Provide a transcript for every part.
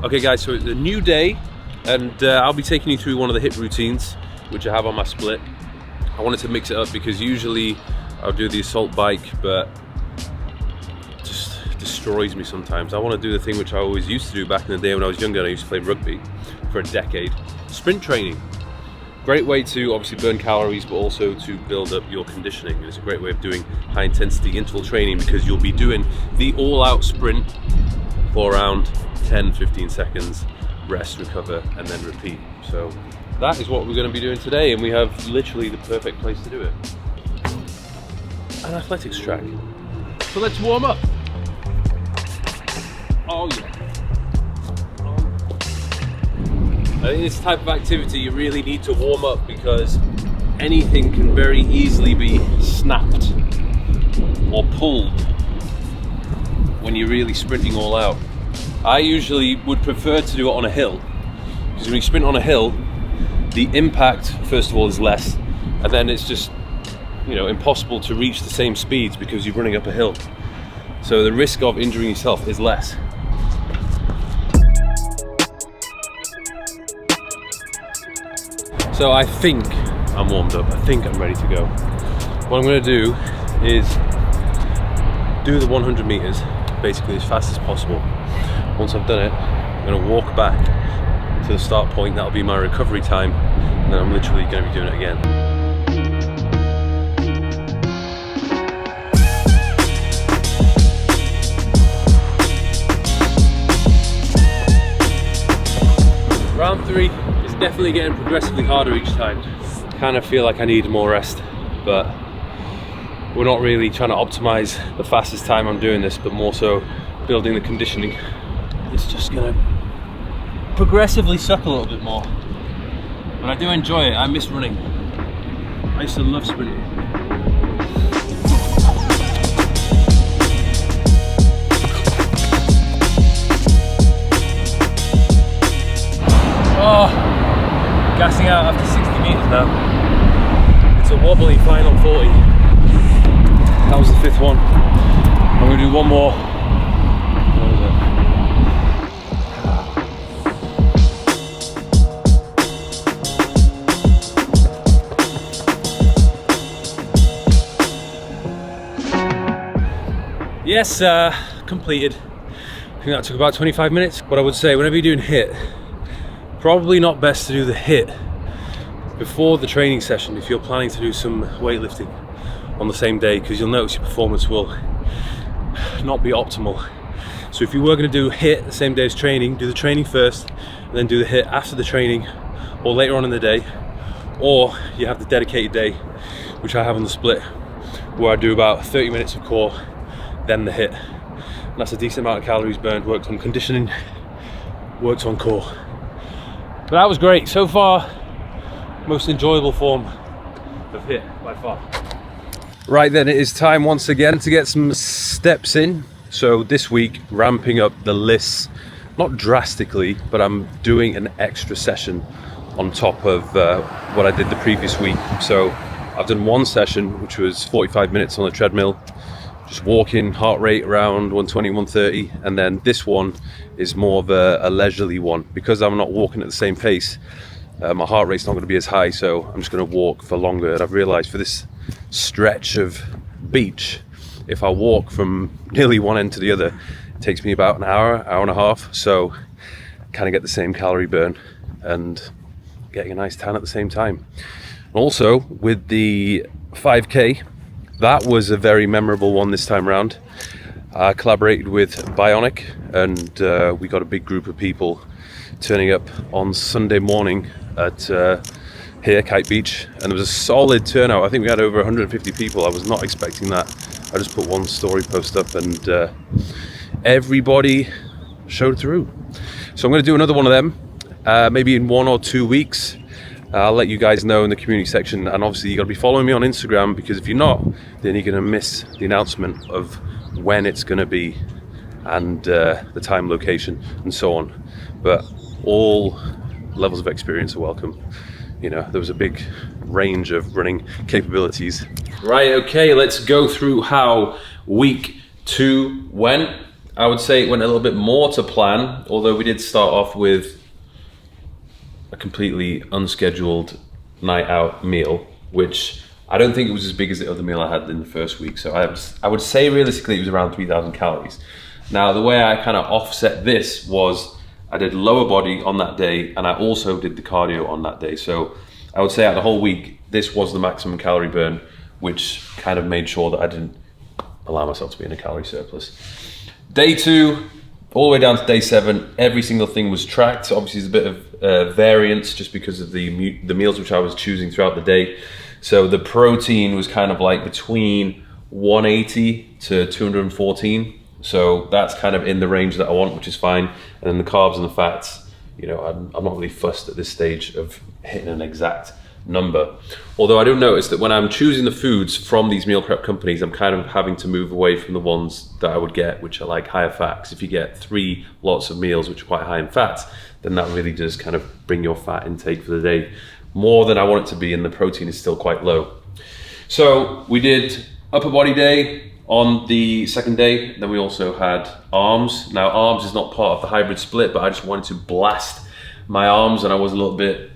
Okay guys, so it's a new day and I'll be taking you through one of the HIIT routines which I have on my split. I wanted to mix it up because usually I'll do the assault bike, but it just destroys me sometimes. I want to do the thing which I always used to do back in the day when I was younger and I used to play rugby for a decade. Sprint training. Great way to obviously burn calories, but also to build up your conditioning. It's a great way of doing high intensity interval training because you'll be doing the all-out sprint for around 10-15 seconds, rest, recover, and then repeat. So that is what we're going to be doing today, and we have literally the perfect place to do it. An athletics track. So let's warm up. Oh yeah. I think this type of activity you really need to warm up because anything can very easily be snapped or pulled when you're really sprinting all out. I usually would prefer to do it on a hill because when you sprint on a hill, the impact first of all is less, and then it's just, you know, impossible to reach the same speeds because you're running up a hill. So the risk of injuring yourself is less. So I think I'm warmed up. I think I'm ready to go. What I'm going to do is do the 100 meters basically as fast as possible. Once I've done it, I'm going to walk back to the start point. That'll be my recovery time, and then I'm literally going to be doing it again. Round 3 is definitely getting progressively harder each time. Kind of feel like I need more rest, but we're not really trying to optimize the fastest time I'm doing this, but more so building the conditioning. It's just gonna progressively suck a little bit more, but I do enjoy it. I miss running. I used to love sprinting. Oh, gassing out after 60 meters now. It's a wobbly final 40. That was the 5th one. I'm going to do one more. What was it? Yes, completed. I think that took about 25 minutes. What I would say, whenever you're doing HIIT, probably not best to do the HIIT before the training session if you're planning to do some weightlifting on the same day, because you'll notice your performance will not be optimal. So if you were going to do HIIT the same day as training, do the training first and then do the HIIT after the training or later on in the day, or you have the dedicated day, which I have on the split, where I do about 30 minutes of core, then the HIIT. And that's a decent amount of calories burned, works on conditioning, works on core. But that was great. So far, most enjoyable form of HIIT by far. Right then, it is time once again to get some steps in. So this week, ramping up the lists, not drastically, but I'm doing an extra session on top of what I did the previous week. So I've done one session, which was 45 minutes on the treadmill, just walking, heart rate around 120, 130. And then this one is more of a leisurely one. Because I'm not walking at the same pace, my heart rate's not going to be as high, so I'm just going to walk for longer. And I've realized for this stretch of beach, if I walk from nearly one end to the other, it takes me about an hour, hour and a half. So kind of get the same calorie burn and getting a nice tan at the same time. Also with the 5K, that was a very memorable one this time around. I collaborated with Bionic, and we got a big group of people turning up on Sunday morning at here, Kite Beach, and there was a solid turnout. I think we had over 150 people. I was not expecting that. I just put one story post up and everybody showed through. So I'm going to do another one of them, maybe in 1 or 2 weeks. I'll let you guys know in the community section, and obviously you got to be following me on Instagram, because if you're not, then you're going to miss the announcement of when it's going to be and the time, location, and so on. But all levels of experience are welcome. You know, there was a big range of running capabilities. Right, okay, let's go through how week 2 went. I would say it went a little bit more to plan, although we did start off with a completely unscheduled night out meal, which I don't think it was as big as the other meal I had in the first week. So I would say realistically it was around 3,000 calories. Now the way I kind of offset this was I did lower body on that day, and I also did the cardio on that day. So I would say out the whole week, this was the maximum calorie burn, which kind of made sure that I didn't allow myself to be in a calorie surplus. Day 2, all the way down to day 7, every single thing was tracked. So obviously there's a bit of variance just because of the meals which I was choosing throughout the day. So the protein was kind of like between 180 to 214. So that's kind of in the range that I want, which is fine. And then the carbs and the fats, you know, I'm not really fussed at this stage of hitting an exact number. Although I do notice that when I'm choosing the foods from these meal prep companies, I'm kind of having to move away from the ones that I would get, which are like higher fat. Because if you get 3 lots of meals which are quite high in fat, then that really does kind of bring your fat intake for the day more than I want it to be, and the protein is still quite low. So we did upper body day on the second day. Then we also had arms. Now arms is not part of the hybrid split, but I just wanted to blast my arms, and I was a little bit,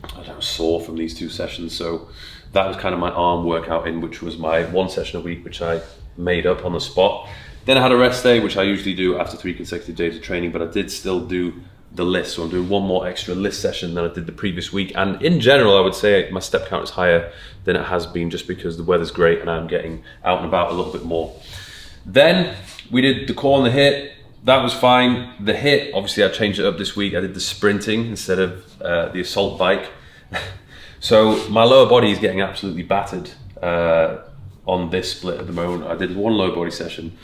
I don't know, sore from these 2 sessions. So that was kind of my arm workout in, which was my 1 session a week, which I made up on the spot. Then I had a rest day, which I usually do after 3 consecutive days of training, but I did still do the list. So I'm doing 1 more extra list session than I did the previous week. And in general, I would say my step count is higher than it has been, just because the weather's great and I'm getting out and about a little bit more. Then we did the core and the HIIT. That was fine. The HIIT, obviously I changed it up this week. I did the sprinting instead of the assault bike. So my lower body is getting absolutely battered on this split at the moment. I did 1 lower body session.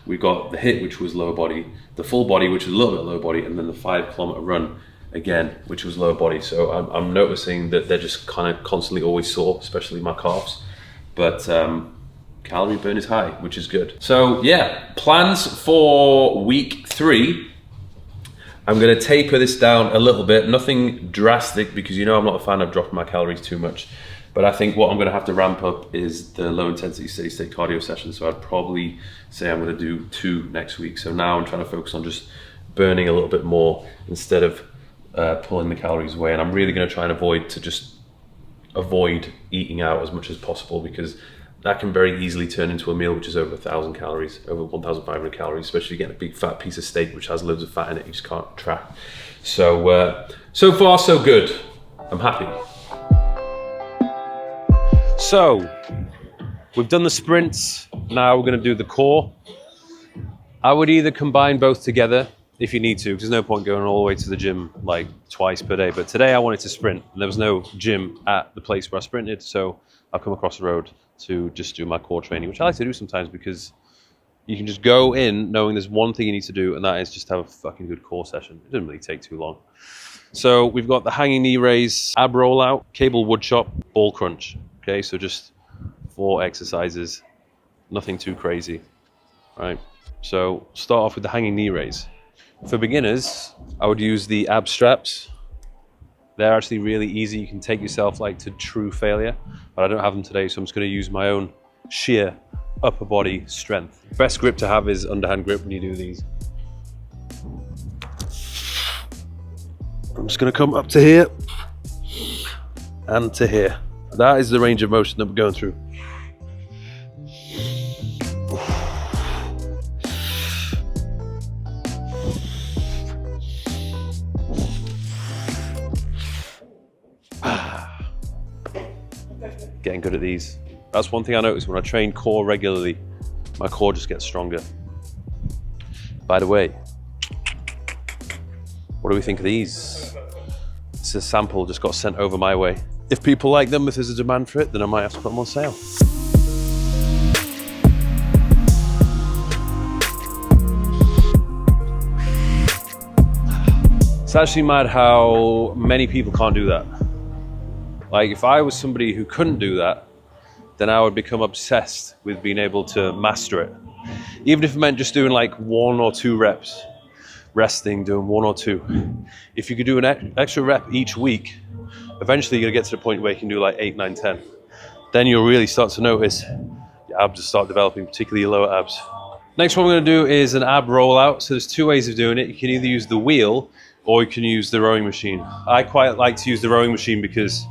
We got the HIIT, which was lower body, the full body, which was a little bit lower body, and then the 5-kilometer run again, which was lower body. So I'm noticing that they're just kind of constantly always sore, especially my calves. But calorie burn is high, which is good. So yeah, plans for week 3. I'm gonna taper this down a little bit, nothing drastic, because you know I'm not a fan of dropping my calories too much. But I think what I'm gonna have to ramp up is the low intensity steady state cardio session. So I'd probably say I'm gonna do 2 next week. So now I'm trying to focus on just burning a little bit more instead of pulling the calories away. And I'm really gonna try and avoid eating out as much as possible, because that can very easily turn into a meal which is over 1,000 calories, over 1,500 calories, especially getting a big fat piece of steak which has loads of fat in it you just can't track. So, so far so good. I'm happy. So, we've done the sprints, now we're gonna do the core. I would either combine both together if you need to, because there's no point going all the way to the gym like twice per day. But today I wanted to sprint, and there was no gym at the place where I sprinted, so I've come across the road to just do my core training, which I like to do sometimes because you can just go in knowing there's one thing you need to do, and that is just have a fucking good core session. It doesn't really take too long. So we've got the hanging knee raise, ab rollout, cable wood chop, ball crunch. Okay, so just 4 exercises, nothing too crazy, right? So start off with the hanging knee raise. For beginners, I would use the ab straps. They're actually really easy. You can take yourself like to true failure, but I don't have them today, so I'm just gonna use my own sheer upper body strength. Best grip to have is underhand grip when you do these. I'm just gonna come up to here and to here. That is the range of motion that we're going through. Getting good at these. That's one thing I notice when I train core regularly, my core just gets stronger. By the way, what do we think of these? This is a sample just got sent over my way. If people like them, if there's a demand for it, then I might have to put them on sale. It's actually mad how many people can't do that. Like if I was somebody who couldn't do that, then I would become obsessed with being able to master it. Even if it meant just doing like 1 or 2 reps, resting, doing 1 or 2. If you could do an extra rep each week, eventually you're gonna get to the point where you can do like 8, 9, 10. Then you'll really start to notice your abs start developing, particularly your lower abs. Next one we're going to do is an ab rollout. So there's two ways of doing it. You can either use the wheel or you can use the rowing machine. I quite like to use the rowing machine because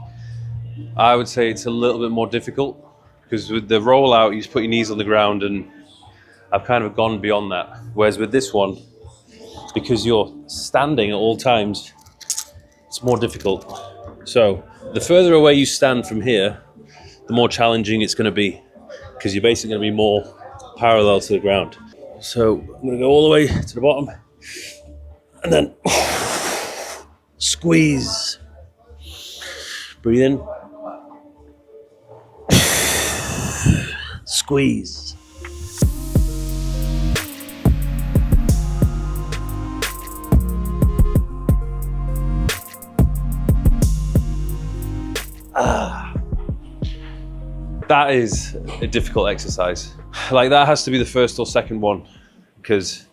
I would say it's a little bit more difficult, because with the rollout you just put your knees on the ground, and I've kind of gone beyond that. Whereas with this one, because you're standing at all times, it's more difficult. So the further away you stand from here, the more challenging it's going to be, because you're basically going to be more parallel to the ground. So I'm going to go all the way to the bottom and then squeeze. Breathe in. Squeeze. That is a difficult exercise. Like, that has to be the first or second one, because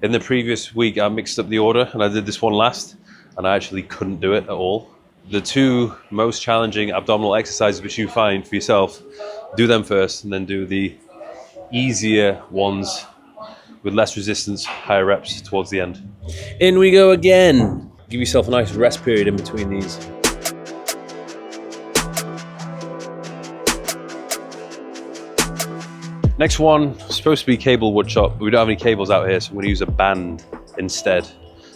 in the previous week I mixed up the order and I did this one last and I actually couldn't do it at all. The two most challenging abdominal exercises which you find for yourself, do them first and then do the easier ones with less resistance, higher reps towards the end. In we go again. Give yourself a nice rest period in between these. Next one, supposed to be cable wood chop, but we don't have any cables out here, so I'm going to use a band instead.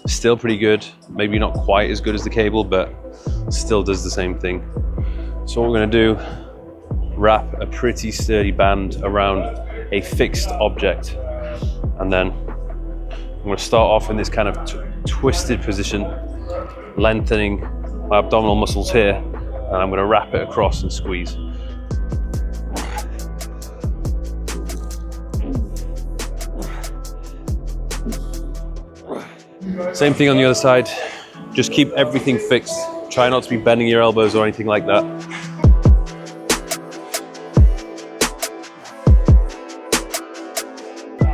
Still pretty good, maybe not quite as good as the cable, but still does the same thing. So what we're going to do, wrap a pretty sturdy band around a fixed object, and then I'm going to start off in this kind of twisted position, lengthening my abdominal muscles here, and I'm going to wrap it across and squeeze. Same thing on the other side. Just keep everything fixed. Try not to be bending your elbows or anything like that.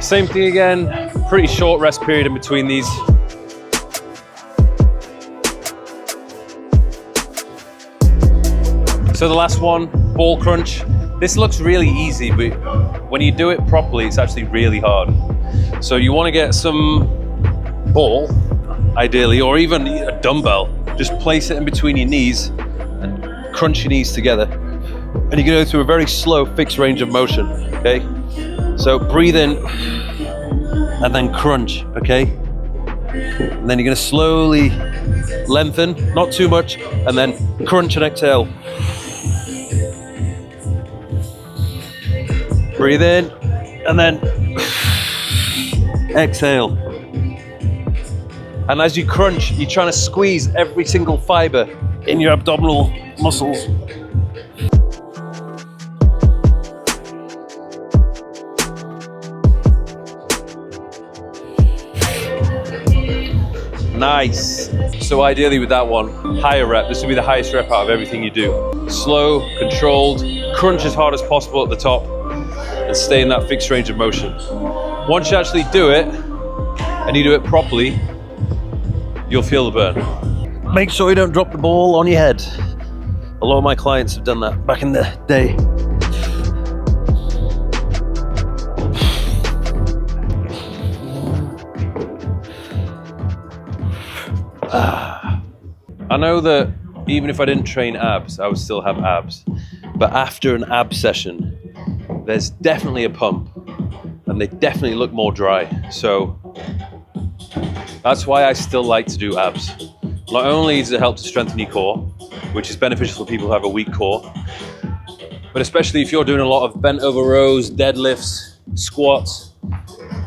Same thing again. Pretty short rest period in between these. So the last one, ball crunch. This looks really easy, but when you do it properly, it's actually really hard. So you want to get some ball, ideally, or even a dumbbell. Just place it in between your knees and crunch your knees together. And you can go through a very slow fixed range of motion, okay? So breathe in and then crunch, okay? And then you're gonna slowly lengthen, not too much, and then crunch and exhale. Breathe in and then exhale. And as you crunch, you're trying to squeeze every single fiber in your abdominal muscles. Nice. So ideally with that one, higher rep. This will be the highest rep out of everything you do. Slow, controlled, crunch as hard as possible at the top, and stay in that fixed range of motion. Once you actually do it, and you do it properly, you'll feel the burn. Make sure you don't drop the ball on your head. A lot of my clients have done that back in the day. I know that even if I didn't train abs, I would still have abs. But after an ab session, there's definitely a pump, and they definitely look more dry. So that's why I still like to do abs. Not only does it help to strengthen your core, which is beneficial for people who have a weak core, but especially if you're doing a lot of bent over rows, deadlifts, squats,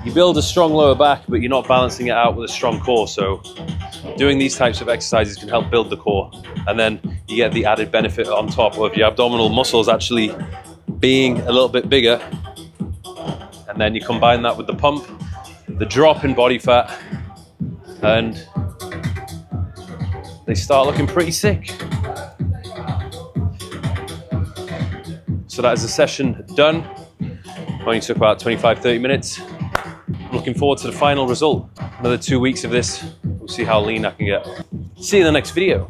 you build a strong lower back, but you're not balancing it out with a strong core. So doing these types of exercises can help build the core. And then you get the added benefit on top of your abdominal muscles actually being a little bit bigger. And then you combine that with the pump, the drop in body fat, and they start looking pretty sick. So that is the session done. Only took about 25-30 minutes. I'm looking forward to the final result. Another 2 weeks of this. We'll see how lean I can get. See you in the next video.